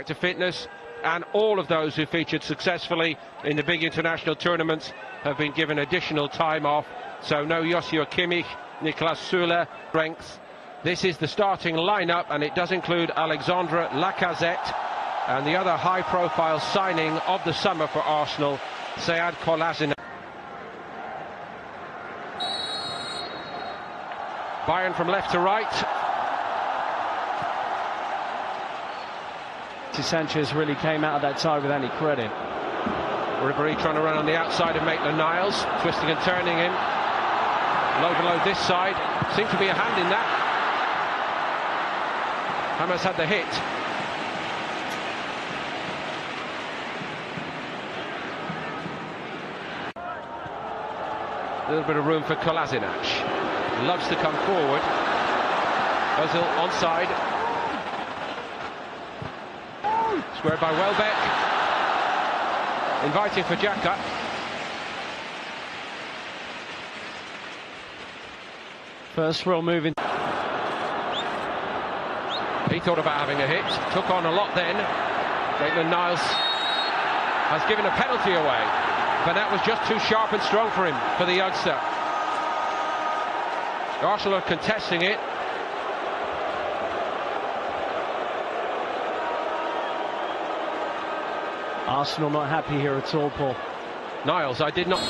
to fitness, and all of those who featured successfully in the big international tournaments have been given additional time off. So no Joshua Kimmich, Niklas Süle, strength. This is the starting lineup, and it does include Alexandre Lacazette and the other high-profile signing of the summer for Arsenal, Sead Kolasinac. Bayern from left to right. Sanchez really came out of that tie with any credit. Ribéry trying to run on the outside of Maitland-Niles, twisting and turning him. Low below this side, seemed to be a hand in that. Hamas had the hit. A little bit of room for Kolasinac. Loves to come forward. Ozil onside. Squared by Welbeck. Inviting for Xhaka. First real move in. He thought about having a hit. Took on a lot then. Maitland-Niles has given a penalty away, but that was just too sharp and strong for him, for the youngster. Arsenal are contesting it. Arsenal not happy here at all, Paul. Niles, I did not.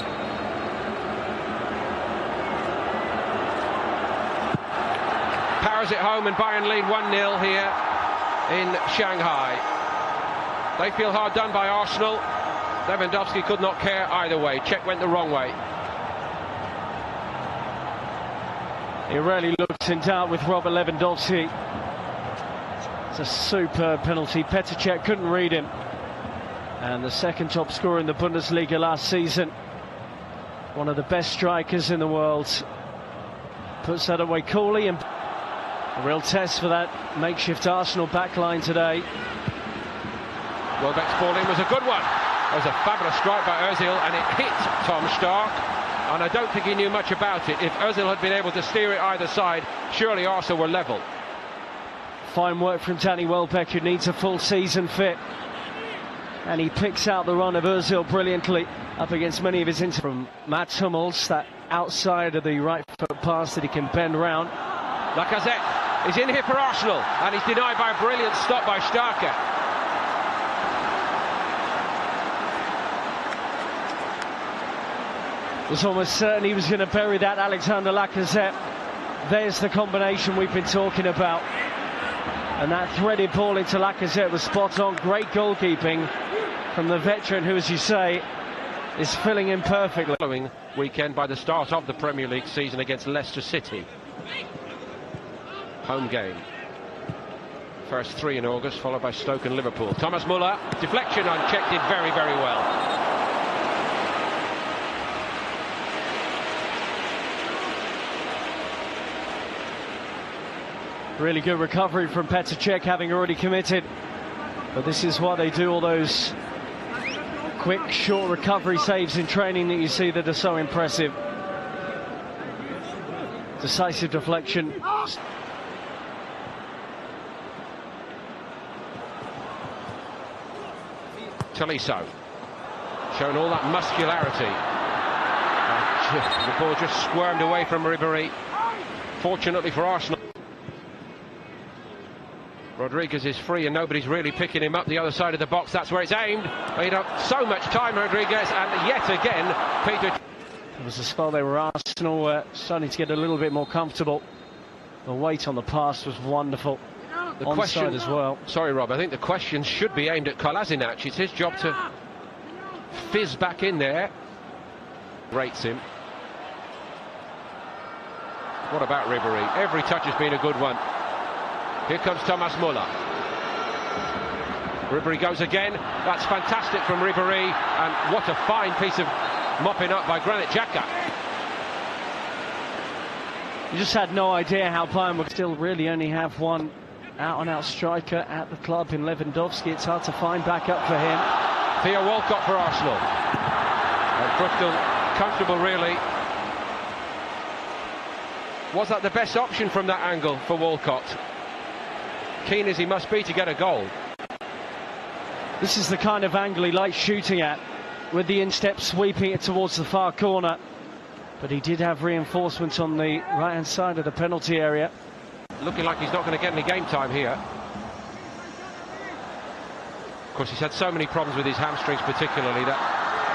Powers it home, and Bayern lead 1-0 here in Shanghai. They feel hard done by Arsenal. Lewandowski could not care either way. Czech went the wrong way. He really looks in doubt with Robert Lewandowski. It's a superb penalty. Petr Cech couldn't read him. And the second top scorer in the Bundesliga last season. One of the best strikers in the world. Puts that away coolly, and a real test for that makeshift Arsenal backline today. Welbeck's ball in was a good one. It was a fabulous strike by Ozil, and it hit Tom Stark. And I don't think he knew much about it. If Ozil had been able to steer it either side, surely Arsenal were level. Fine work from Danny Welbeck, who needs a full season fit. And he picks out the run of Ozil brilliantly up against many of his from Mats Hummels, that outside of the right foot pass that he can bend round. Lacazette is in here for Arsenal, and he's denied by a brilliant stop by Starker. It was almost certain he was going to bury that, Alexandre Lacazette. There's the combination we've been talking about. And that threaded ball into Lacazette was spot on. Great goalkeeping from the veteran, who, as you say, is filling in perfectly. Following weekend by the start of the Premier League season against Leicester City. Home game. First 3 in August, followed by Stoke and Liverpool. Thomas Müller, deflection on Czech, did very, very well. Really good recovery from Petr Cech, having already committed. But this is what they do, all those quick, short recovery saves in training that you see that are so impressive. Decisive deflection. Tolisso, showing all that muscularity. The ball just squirmed away from Ribéry. Fortunately for Arsenal. Rodriguez is free, and nobody's really picking him up the other side of the box. That's where it's aimed. Made up so much time, Rodriguez, and yet again, Peter. It was a spell they were Arsenal starting to get a little bit more comfortable. The weight on the pass was wonderful. The question as well. Sorry, Rob. I think the question should be aimed at Kolasinac. It's his job to fizz back in there. Rates him. What about Ribéry? Every touch has been a good one. Here comes Thomas Müller. Ribéry goes again. That's fantastic from Ribéry, and what a fine piece of mopping up by Granit Xhaka. You just had no idea how Bayern would still really only have one out-and-out striker at the club in Lewandowski. It's hard to find backup for him. Theo Walcott for Arsenal. Brooklyn comfortable, really. Was that the best option from that angle for Walcott? Keen as he must be to get a goal. This is the kind of angle he likes shooting at, with the instep sweeping it towards the far corner. But he did have reinforcements on the right-hand side of the penalty area. Looking like he's not going to get any game time here. Of course, he's had so many problems with his hamstrings particularly, that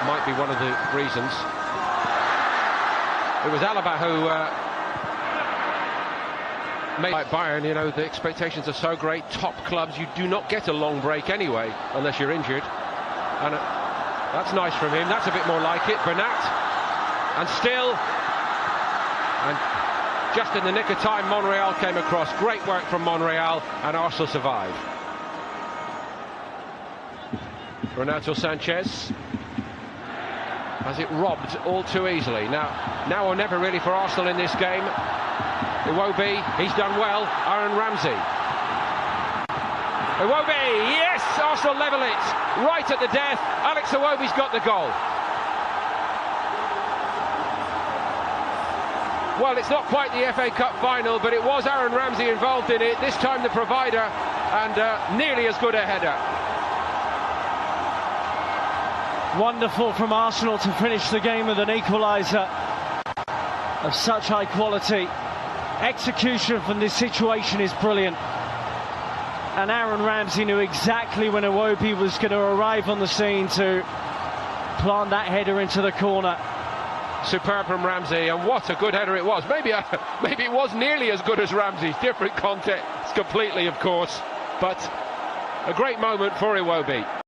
might be one of the reasons. It was Alaba who made like Bayern, you know, the expectations are so great. Top clubs, you do not get a long break anyway, unless you're injured. And that's nice from him. That's a bit more like it. Bernat. And still, and just in the nick of time, Monreal came across. Great work from Monreal, and Arsenal survive. Renato Sanchez has it robbed all too easily. Now or never really for Arsenal in this game. Iwobi, he's done well. Aaron Ramsey. Iwobi, yes! Arsenal level it right at the death. Alex Iwobi's got the goal. Well, it's not quite the FA Cup final, but it was Aaron Ramsey involved in it. This time the provider, and nearly as good a header. Wonderful from Arsenal to finish the game with an equaliser of such high quality. Execution from this situation is brilliant. And Aaron Ramsey knew exactly when Iwobi was going to arrive on the scene to plant that header into the corner. Superb from Ramsey, and what a good header it was. Maybe it was nearly as good as Ramsey's. Different context completely, of course, but a great moment for Iwobi.